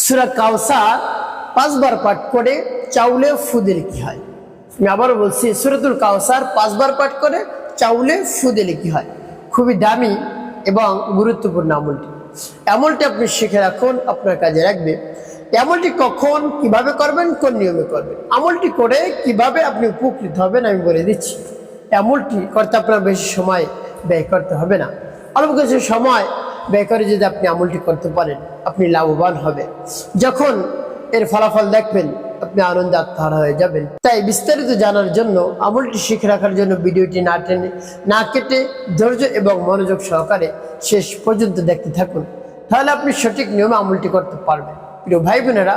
সূরা কাউসার 5 বার পাঠ করে চাউলে ফু দিলে কি হয়? আমি আবার বলছি, সূরাতুল কাউসার 5 বার পাঠ করে চাউলে ফু দিলে কি হয়? খুবই দামি এবং গুরুত্বপূর্ণ আমলটি আপনি শিখে রাখুন, আপনার কাজে রাখবে। আমলটি কখন কিভাবে করবেন, কোন নিয়মে করবেন, আমলটি করে কিভাবে আপনি উপকৃত হবেন আমি বলে দিচ্ছি। আমলটি করতে আপনার বেশি সময় ব্যয় করতে হবে না। অল্প কিছু সময় ব্যয় করে যদি আপনি আমলটি করতে পারেন, আপনি লাভবান হবেন। যখন এর ফলাফল দেখবেন, আপনি আনন্দে আত্মহারা হয়ে যাবেন। তাই বিস্তারিত জানার জন্য, আমলটি শিখে রাখার জন্য ভিডিওটি না টেনে, না কেটে, ধৈর্য এবং মনোযোগ সহকারে শেষ পর্যন্ত দেখতে থাকুন। তাহলে আপনি সঠিক নিয়মে আমলটি করতে পারবেন। প্রিয় ভাই বোনেরা,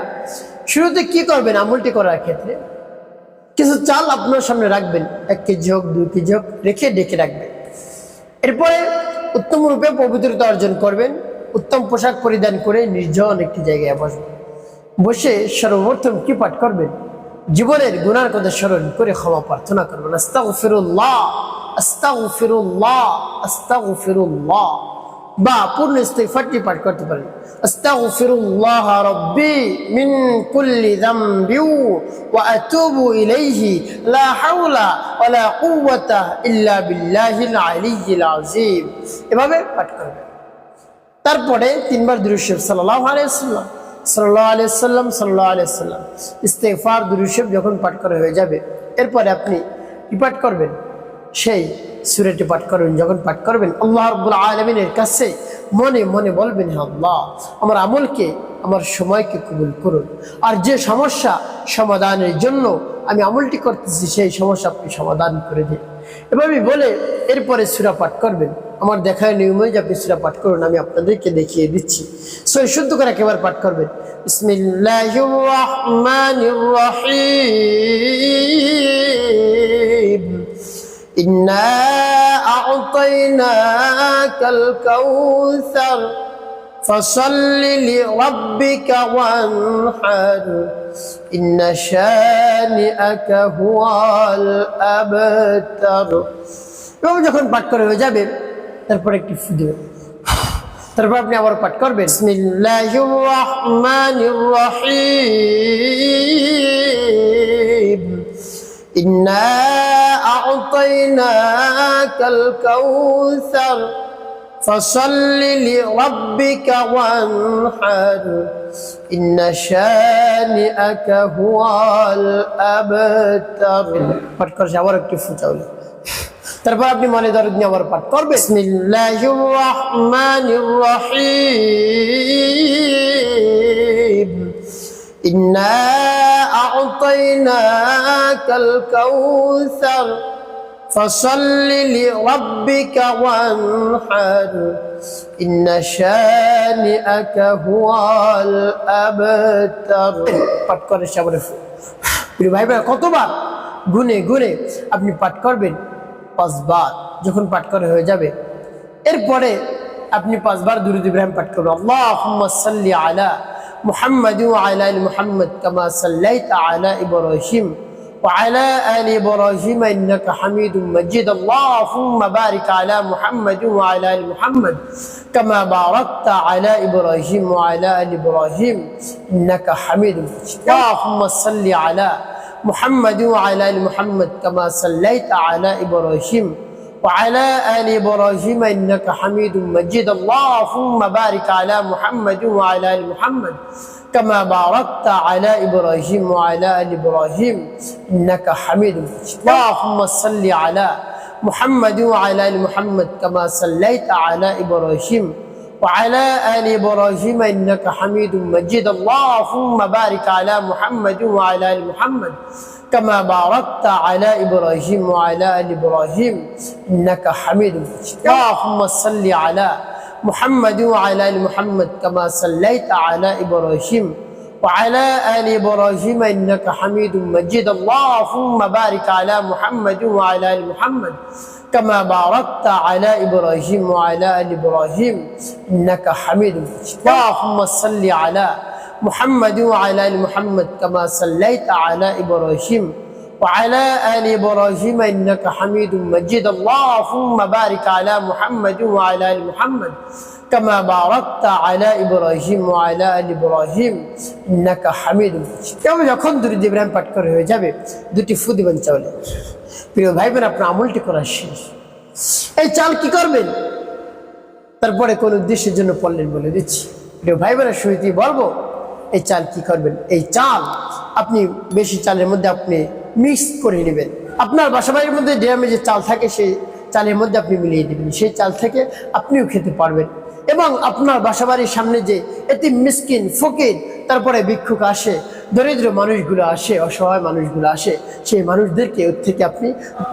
শুরুতে কি করবেন? আমলটি করার ক্ষেত্রে কিছু চাল আপনার সামনে রাখবেন, 1 কেজি হোক 2 কেজি হোক, রেখে ডেকে রাখবেন। এরপরে উত্তম রূপে পবিত্রতা অর্জন করবেন। উত্তম পোশাক পরিধান করে নির্জন একটি জায়গায় বসবেন। বসে সর্বপ্রথম কি পাঠ করবেন? জীবনের গুনার কথা স্মরণ করে ক্ষমা প্রার্থনা করবেন। আস্তাগফিরুল্লাহ, আস্তাগফিরুল্লাহ, আস্তাগফিরুল্লাহ, বা পূর্ণ ইস্তিগফারটি পাঠ করতে পারেন। আস্তাগফিরুল্লাহ রাব্বি মিন কুল্লি যামবি ওয়া আতুবু ইলাইহি লা হাওলা ওয়া লা কুওয়াতা ইল্লা বিল্লাহিল আলিয়্যিল আযীম। এভাবে পাঠ করবেন। তারপরে 3 বার দুরূদ শরীফ সাল্লাল্লাহু আলাইহি ওয়াসাল্লাম, সাল্লাল্লাহু আলাইহি ওয়াসাল্লাম, সাল্লাল্লাহু আলাইহি ওয়াসাল্লাম ইস্তিগফার দুরূদ শরীফ যখন পাঠ করা হয়ে যাবে, এরপরে আপনি কি পাঠ করবেন? সেই সূরাটি পাঠ করবেন। যখন পাঠ করবেন, আল্লাহ রাব্বুল আলামিনের কাছে মনে মনে বলবেন, হে আল্লাহ, আমার আমলকে, আমার সময়কে কবুল করুন। আর যে সমস্যা সমাধানের জন্য আমি আমলটি করতেছি, সেই সমস্যা আপনি সমাধান করে দিন। এভাবে বলে এরপরে সূরা পাঠ করবেন। আমার দেখায় নিয়মে যে আপনি সূরা পাঠ করুন, আমি আপনাদেরকে দেখিয়ে দিচ্ছি। সহি শুদ্ধ করে একেবারে পাঠ করবেন। বিসমিল্লাহির রাহমানির রহিম। ইন্না আ'তাইনাকাল কাউসার ফাসাল্লি লিরাব্বিকা ওয়ানহার ইন্না শানিআকা হুয়াল আবতার। এবং যখন পাঠ করে হয়ে যাবে, তারপর একটি ফু দিবেন। তারপর আপনি আবার পাঠ করবেন। বিসমিল্লাহির রাহমানির রহিম। ইন্না আ'তাইনাকাল কাউসার ফাসাল্লি লিরাব্বিকা ওয়ানহার ইন্না শানিআকা হুয়াল আবতার। পাঠ করে আবার একটি ফু চাউলে। তারপর আপনি মনে দরদ নিয়ে আবার পাঠ করবেন। বিসমিল্লাহির রাহমানির রহিম। ইন্না আ'তাইনাকাল কাউসার ফাসাল্লি লিরাব্বিকা ওয়ানহার ইন্না শানিআকা হুয়াল আবতার। পাঠ করে সাবরে প্রিয় ভাই বোনেরা, কতবার গুনে গুনে আপনি পাঠ করবেন? 5 বার। যখন পাঠ করে হয়ে যাবে, এরপরে আপনি 5 বার দুরূদ ইব্রাহিম পাঠ করবেন। আল্লাহুম্মা সাল্লি আলা মুহাম্মাদ ওয়া আলা আলি মুহাম্মাদ কামা সাল্লাইতা আলা ইব্রাহিম ওয়া আলা আলি ইব্রাহিম ইন্নাকা হামিদুম মাজিদ। আল্লাহুম্মা বারিক আলা মুহাম্মাদ ওয়া আলা আলি মুহাম্মাদ কামা বারাকতা আলা ইব্রাহিম ওয়া আলা আলি ইব্রাহিম ইন্নাকা হামিদুম মাজিদ। আল্লাহুম্মা সাল্লি আলা محمد وعلى آل محمد كما صليت على إبراهيم وعلى آل إبراهيم إنك حميد مجيد. اللهم بارك على محمد وعلى آل محمد كما باركت على إبراهيم وعلى آل إبراهيم إنك حميد مجيد. اللهم صل على محمد وعلى آل محمد كما صليت على إبراهيم وعلى آل إبراهيم إنك حميد مجيد. اللهم بارك على محمد وعلى آل محمد كما باركت على إبراهيم وعلى آل إبراهيم إنك حميد مجيد. اللهم صل على محمد وعلى آل محمد كما صليت على إبراهيم وعلى آل إبراهيم إنك حميد مجيد. اللهم بارك على محمد وعلى آل محمد كما باركت على إبراهيم وعلى آل إبراهيم إنك حميد مجيد. اللهم صل على محمد وعلى آل محمد كما صليت على إبراهيم وعلى آل إبراهيم إنك حميد مجيد اللهم بارك على محمد وعلى آل محمد كما باركت على إبراهيم وعلى آل إبراهيم إنك حميد مجيد এভাবে যখন দুরূদ ইব্রাহিম পাঠ করে হয়ে যাবে দুটি ফু দিবেন চাউলে। প্রিয় ভাই বোন, আপনার আমলটি করা শেষ। এই চাল কি করবেন তারপরে কোন উদ্দেশ্যের জন্য পড়লেন বলে দিচ্ছি। প্রিয় ভাই বোনের সহিত বলবো এই চাল কি করবেন। এই চাল আপনি বেশি চালের মধ্যে আপনি মিক্স করে নেবেন। আপনার বাসাবাড়ির মধ্যে ড্রামে যে চাল থাকে সেই চালের মধ্যে আপনি মিলিয়ে দেবেন, সেই চাল থেকে আপনিও খেতে পারবেন। এবং আপনার বাসাবাড়ির সামনে যে এতিম মিসকিন ফকির তারপরে ভিক্ষুক আসে, দরিদ্র মানুষগুলো আসে, অসহায় মানুষগুলো আসে, সেই মানুষদেরকে ওর থেকে আপনি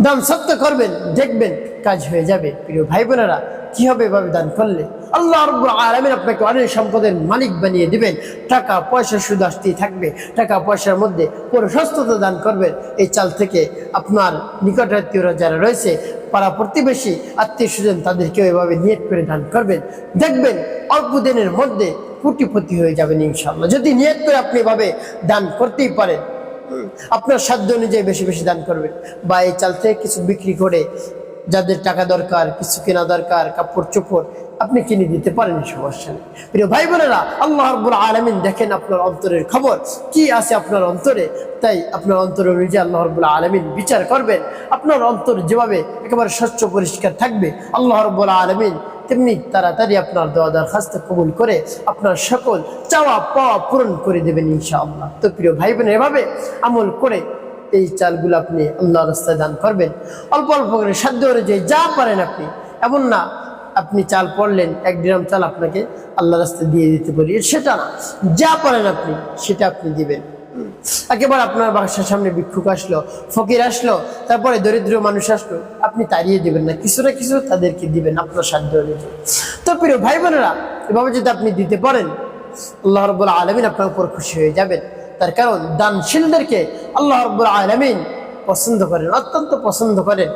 দান সত্য করবেন, দেখবেন কাজ হয়ে যাবে। প্রিয় ভাই বোনেরা, কি হবে এভাবে দান করলে? আল্লাহ রাব্বুল আলামিন আপনাকে অনেক সম্পদের মালিক বানিয়ে দিবেন। টাকা পয়সা শুধু আসতেই থাকবে। টাকা পয়সার মধ্যে প্রশস্ততা দান করবেন। এই চাল থেকে আপনার নিকট আত্মীয়রা যারা রয়েছে, পাড়া প্রতিবেশী আত্মীয় স্বজন, তাদেরকেও এভাবে নিয়ত করে দান করবেন। দেখবেন অল্প দিনের মধ্যে কোটিপতি হয়ে যাবেন ইনশাআল্লাহ। যদি নিয়ত করে আপনি এভাবে দান করতেই পারেন, আপনার সাধ্য অনুযায়ী বেশি বেশি দান করবেন, বা এই চাল থেকে কিছু বিক্রি করে যাদের টাকা দরকার, কিছু কেনা দরকার, কাপড় চোপড় আপনি কিনে দিতে পারেন, সমস্যা নেই। প্রিয় ভাই বোনেরা, আল্লাহ রাব্বুল আলামিন দেখেন আপনার অন্তরের খবর কি আছে আপনার অন্তরে, তাই আপনার অন্তর অনুযায়ী আল্লাহ রাব্বুল আলামিন বিচার করবেন। আপনার অন্তর যেভাবে একেবারে স্বচ্ছ পরিষ্কার থাকবে, আল্লাহ রাব্বুল আলামিন তেমনি তাড়াতাড়ি আপনার দোয়া দরখাস্ত কবুল করে আপনার সকল চাওয়া পাওয়া পূরণ করে দেবেন ইনশাআল্লাহ। তো প্রিয় ভাই বোন, এভাবে আমল করে এই চালগুলো আপনি আল্লাহর রাস্তায় দান করবেন। অল্প অল্প করে সাধ্য অনুযায়ী যা পারেন আপনি, এমন না আপনি চাল পড়লেন 1 গ্রাম চাল আপনাকে আল্লাহর রাস্তায় দিয়ে দিতে বলি, সেটা না। যা পারেন আপনি সেটা আপনি দিবেন। একেবারে আপনার বাসার সামনে ভিক্ষুক আসলো, ফকির আসলো, তারপরে দরিদ্র মানুষ আসলো, আপনি তাড়িয়ে দিবেন না, কিছু না কিছু তাদেরকে দিবেন আপনার সাধ্য অনুযায়ী। তো প্রিয় ভাই বোনেরা, এভাবে যদি আপনি দিতে পারেন, আল্লাহ রাব্বুল আলামিন আপনার উপর খুশি হয়ে যাবেন। তার কারণ দানশীলদেরকে আল্লাহ রাব্বুল আলামিন পছন্দ করেন, অত্যন্ত পছন্দ করেন।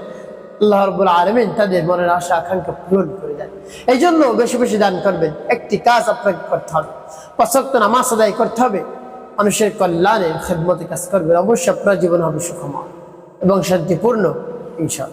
আল্লাহ রাব্বুল আলামিন তাদের মনের আশা আকাঙ্ক্ষা পূরণ করে দেন। এই জন্য বেশি বেশি দান করবেন। একটি কাজ আপনাকে করতে হবে, 5 ওয়াক্ত নামাজ আদায় করতে হবে, মানুষের কল্যাণে খেদমতে কাজ করবেন। অবশ্যই আপনার জীবন হবে সুখময় এবং শান্তিপূর্ণ ইনশাআল্লাহ।